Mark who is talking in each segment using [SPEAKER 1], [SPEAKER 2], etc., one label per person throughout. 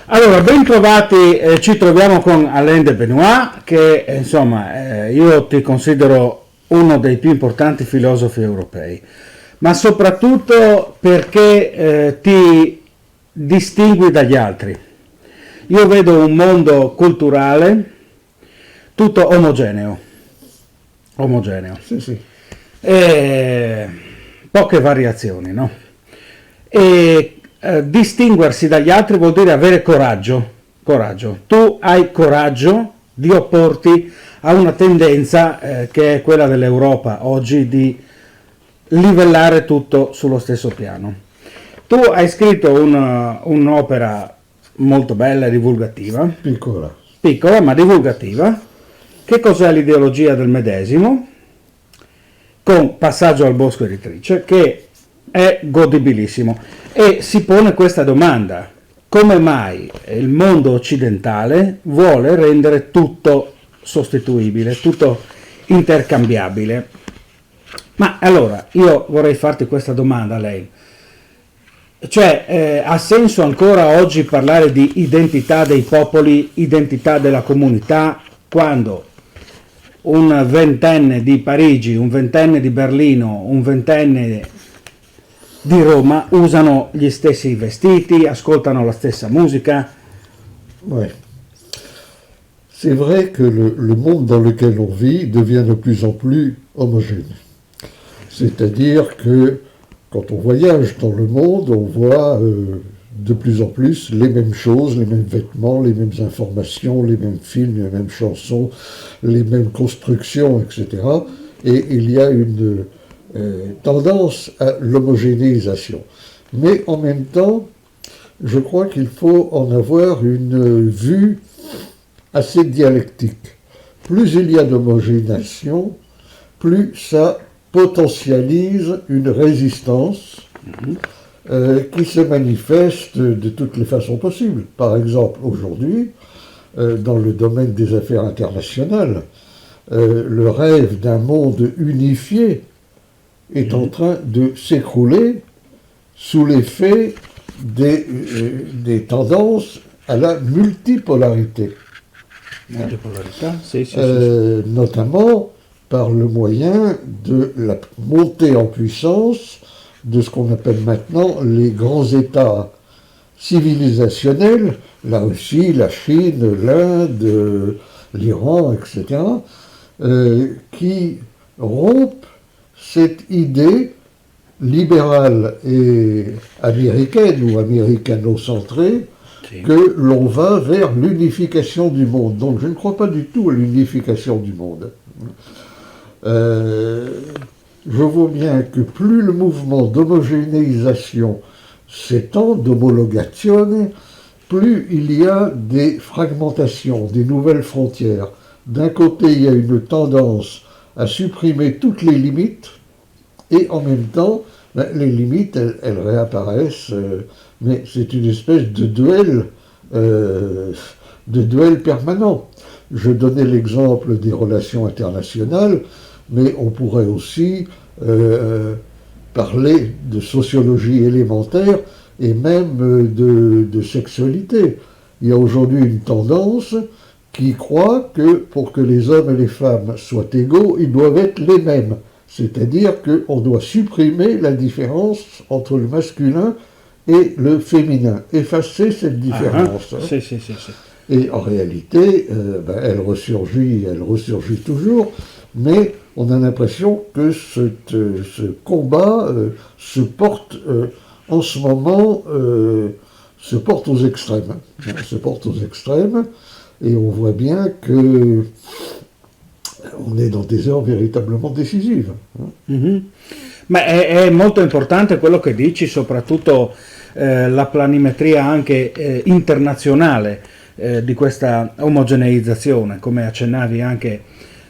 [SPEAKER 1] Allora, ben trovati, ci troviamo con Alain de Benoit, che insomma io ti considero uno dei più importanti filosofi europei, ma soprattutto perché ti distingui dagli altri. Io vedo un mondo culturale tutto omogeneo,
[SPEAKER 2] Sì, sì.
[SPEAKER 1] e poche variazioni, no? E distinguersi dagli altri vuol dire avere coraggio. Tu hai coraggio di opporti a una tendenza che è quella dell'Europa oggi di livellare tutto sullo stesso piano. Tu hai scritto un'opera molto bella e divulgativa,
[SPEAKER 2] Piccola.
[SPEAKER 1] piccola ma divulgativa. Che cos'è l'ideologia del medesimo? Con Passaggio al bosco editrice, che è godibilissimo e si pone questa domanda: come mai il mondo occidentale vuole rendere tutto sostituibile, tutto intercambiabile? Ma allora io vorrei farti questa domanda a lei, cioè ha senso ancora oggi parlare di identità dei popoli, identità della comunità, quando un ventenne di Parigi, un ventenne di Berlino, un ventenne di Roma usano gli stessi vestiti, ascoltano la stessa musica?
[SPEAKER 2] Ouais. C'est vrai que le monde dans lequel on vit devient de plus en plus homogène. C'est-à-dire que quand on voyage dans le monde, on voit de plus en plus les mêmes choses, les mêmes vêtements, les mêmes informations, les mêmes films, les mêmes chansons, les mêmes constructions, etc. Et il y a une tendance à l'homogénéisation. Mais en même temps, je crois qu'il faut en avoir une vue assez dialectique. Plus il y a d'homogénéisation, plus ça potentialise une résistance qui se manifeste de toutes les façons possibles. Par exemple, aujourd'hui, dans le domaine des affaires internationales, le rêve d'un monde unifié est en train de s'écrouler sous l'effet des tendances à la multipolarité. Notamment par le moyen de la montée en puissance de ce qu'on appelle maintenant les grands États civilisationnels, la Russie, la Chine, l'Inde, l'Iran, etc., qui rompent cette idée libérale et américaine ou américano-centrée que l'on va vers l'unification du monde. Donc je ne crois pas du tout à l'unification du monde. Je vois bien que plus le mouvement d'homogénéisation s'étend, d'homologation, plus il y a des fragmentations, des nouvelles frontières. D'un côté, il y a une tendance à supprimer toutes les limites, et en même temps, les limites, elles réapparaissent, mais c'est une espèce de duel permanent. Je donnais l'exemple des relations internationales, mais on pourrait aussi parler de sociologie élémentaire et même de sexualité. Il y a aujourd'hui une tendance qui croit que pour que les hommes et les femmes soient égaux, ils doivent être les mêmes. C'est-à-dire qu'on doit supprimer la différence entre le masculin et le féminin, effacer cette différence. Et en réalité, elle ressurgit toujours, mais on a l'impression que ce combat se porte en ce moment se porte aux extrêmes. Et on voit bien que on è dans des heures véritablement décisive.
[SPEAKER 1] Ma è molto importante quello che dici, soprattutto la planimetria anche internazionale di questa omogeneizzazione, come accennavi anche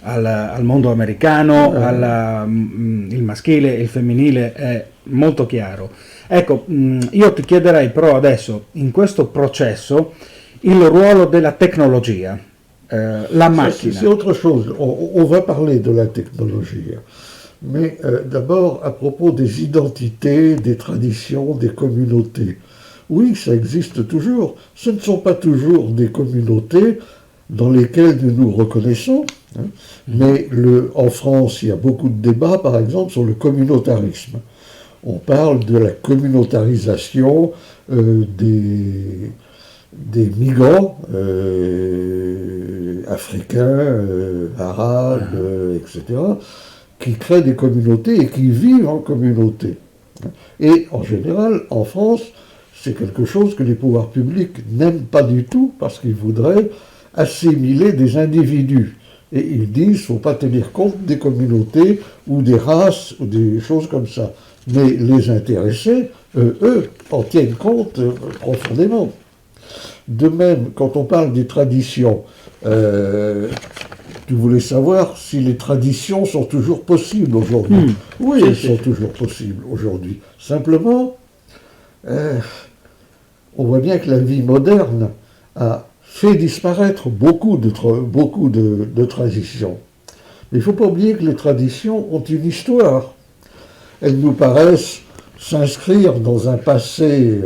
[SPEAKER 1] al mondo americano, il maschile e il femminile è molto chiaro. Ecco, io ti chiederei però adesso, in questo processo, il ruolo della tecnologia, la macchina.
[SPEAKER 2] C'est autre chose, on va parler de la technologie, mais d'abord à propos des identités, des traditions, des communautés. Oui, ça existe toujours. Ce ne sont pas toujours des communautés dans lesquelles nous nous reconnaissons, hein. Mais en France, il y a beaucoup de débats, par exemple, sur le communautarisme. On parle de la communautarisation des migrants africains, arabes, etc., qui créent des communautés et qui vivent en communauté. Et en général, en France, c'est quelque chose que les pouvoirs publics n'aiment pas du tout parce qu'ils voudraient assimiler des individus. Et ils disent qu'il ne faut pas tenir compte des communautés ou des races ou des choses comme ça. Mais les intéressés, eux, en tiennent compte profondément. De même, quand on parle des traditions, tu voulais savoir si les traditions sont toujours possibles aujourd'hui. Oui, elles sont toujours possibles aujourd'hui. Simplement, on voit bien que la vie moderne a fait disparaître beaucoup de traditions. Mais il ne faut pas oublier que les traditions ont une histoire. Elles nous paraissent s'inscrire dans un passé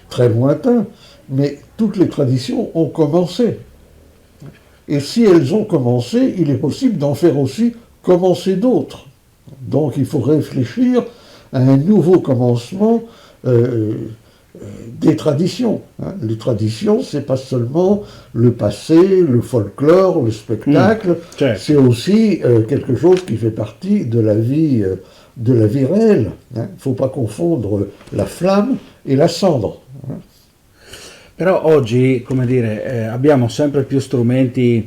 [SPEAKER 2] très lointain, mais toutes les traditions ont commencé. Et si elles ont commencé, il est possible d'en faire aussi commencer d'autres. Donc il faut réfléchir à un nouveau commencement des traditions. Hein. Les traditions, c'est pas seulement le passé, le folklore, le spectacle, c'est aussi quelque chose qui fait partie de la vie réelle. Il ne faut pas confondre la flamme e la cendre.
[SPEAKER 1] Però oggi, come dire, abbiamo sempre più strumenti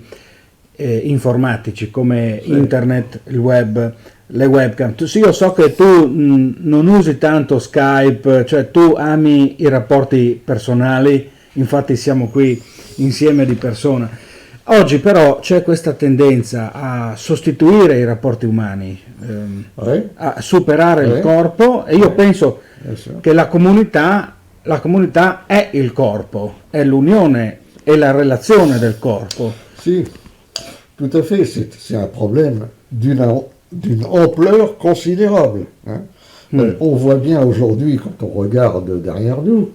[SPEAKER 1] informatici come internet, il web, le webcam. Io so che tu non usi tanto Skype, cioè tu ami i rapporti personali, infatti siamo qui insieme di persona. Oggi però c'è questa tendenza a sostituire i rapporti umani, a superare il corpo, e io penso che la comunità è il corpo, è l'unione e la relazione del corpo.
[SPEAKER 2] Si, tout à fait, c'est un problème d'une ampleur considérable. Hein. On voit bien aujourd'hui, quand on regarde derrière nous,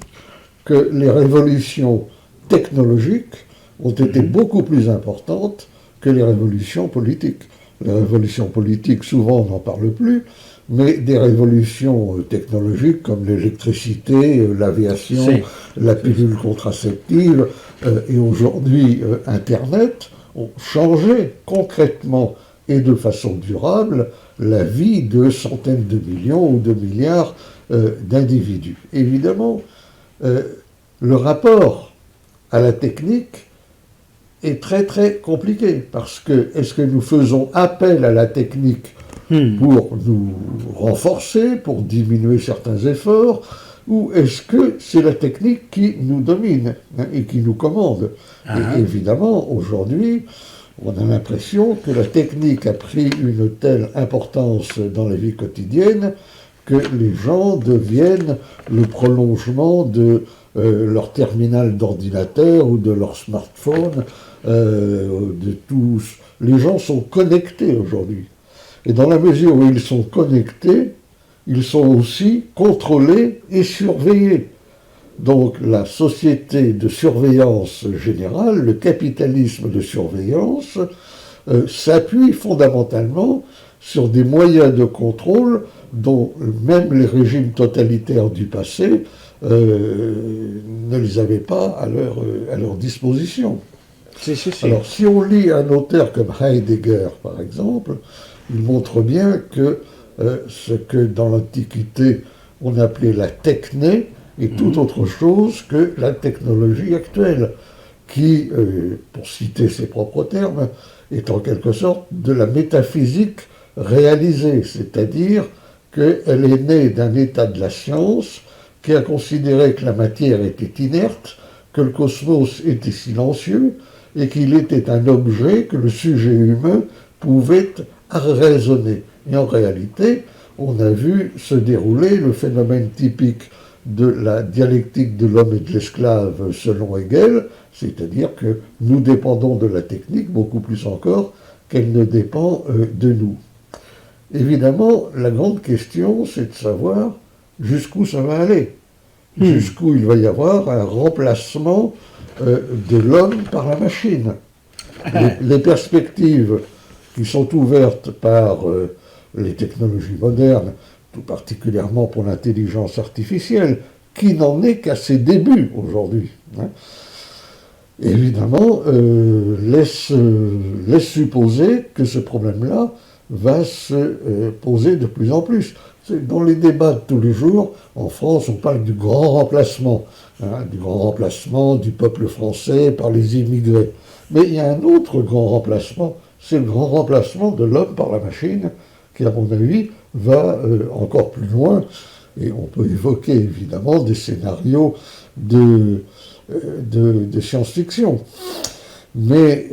[SPEAKER 2] que les révolutions technologiques ont été beaucoup plus importantes que les révolutions politiques. Les révolutions politiques, souvent, on n'en parle plus, mais des révolutions technologiques comme l'électricité, l'aviation, la pilule contraceptive et aujourd'hui Internet ont changé concrètement et de façon durable la vie de centaines de millions ou de milliards d'individus. Évidemment, le rapport à la technique est très très compliqué parce que est-ce que nous faisons appel à la technique pour nous renforcer, pour diminuer certains efforts, ou est-ce que c'est la technique qui nous domine et qui nous commande? Et évidemment, aujourd'hui, on a l'impression que la technique a pris une telle importance dans la vie quotidienne que les gens deviennent le prolongement de leur terminal d'ordinateur ou de leur smartphone, de tous. Les gens sont connectés aujourd'hui. Et dans la mesure où ils sont connectés, ils sont aussi contrôlés et surveillés. Donc la société de surveillance générale, le capitalisme de surveillance, s'appuie fondamentalement sur des moyens de contrôle dont même les régimes totalitaires du passé ne les avaient pas à leur disposition. Alors si on lit un auteur comme Heidegger, par exemple, il montre bien que ce que dans l'Antiquité on appelait la techné est tout autre chose que la technologie actuelle, qui, pour citer ses propres termes, est en quelque sorte de la métaphysique réalisée, c'est-à-dire qu'elle est née d'un état de la science qui a considéré que la matière était inerte, que le cosmos était silencieux et qu'il était un objet que le sujet humain pouvait raisonner. Et en réalité, on a vu se dérouler le phénomène typique de la dialectique de l'homme et de l'esclave selon Hegel, c'est-à-dire que nous dépendons de la technique beaucoup plus encore qu'elle ne dépend de nous. Évidemment, la grande question, c'est de savoir jusqu'où ça va aller. jusqu'où il va y avoir un remplacement de l'homme par la machine. Les perspectives qui sont ouvertes par les technologies modernes, tout particulièrement pour l'intelligence artificielle, qui n'en est qu'à ses débuts aujourd'hui, hein, évidemment, laisse supposer que ce problème-là va se poser de plus en plus. Dans les débats de tous les jours, en France, on parle du grand remplacement, hein, du grand remplacement du peuple français par les immigrés. Mais il y a un autre grand remplacement, c'est le grand remplacement de l'homme par la machine, qui, à mon avis, va encore plus loin. Et on peut évoquer évidemment des scénarios de science-fiction. Mais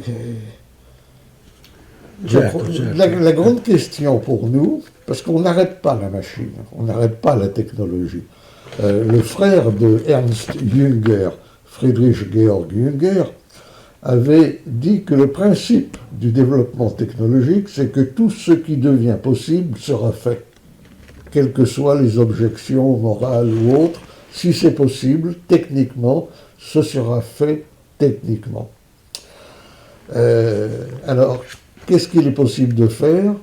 [SPEAKER 2] la grande question pour nous, parce qu'on n'arrête pas la machine, on n'arrête pas la technologie. Le frère de Ernst Jünger, Friedrich Georg Jünger, avait dit que le principe du développement technologique, c'est que tout ce qui devient possible sera fait, quelles que soient les objections morales ou autres. Si c'est possible, techniquement, ce sera fait techniquement. Alors, qu'est-ce qu'il est possible de faire?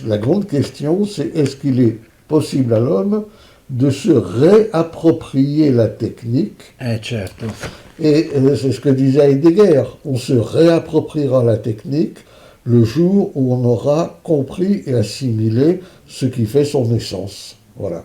[SPEAKER 2] La grande question, c'est est-ce qu'il est possible à l'homme de se réapproprier la technique?
[SPEAKER 1] Certo.
[SPEAKER 2] Et c'est ce que disait Heidegger, on se réappropriera la technique le jour où on aura compris et assimilé ce qui fait son essence. Voilà.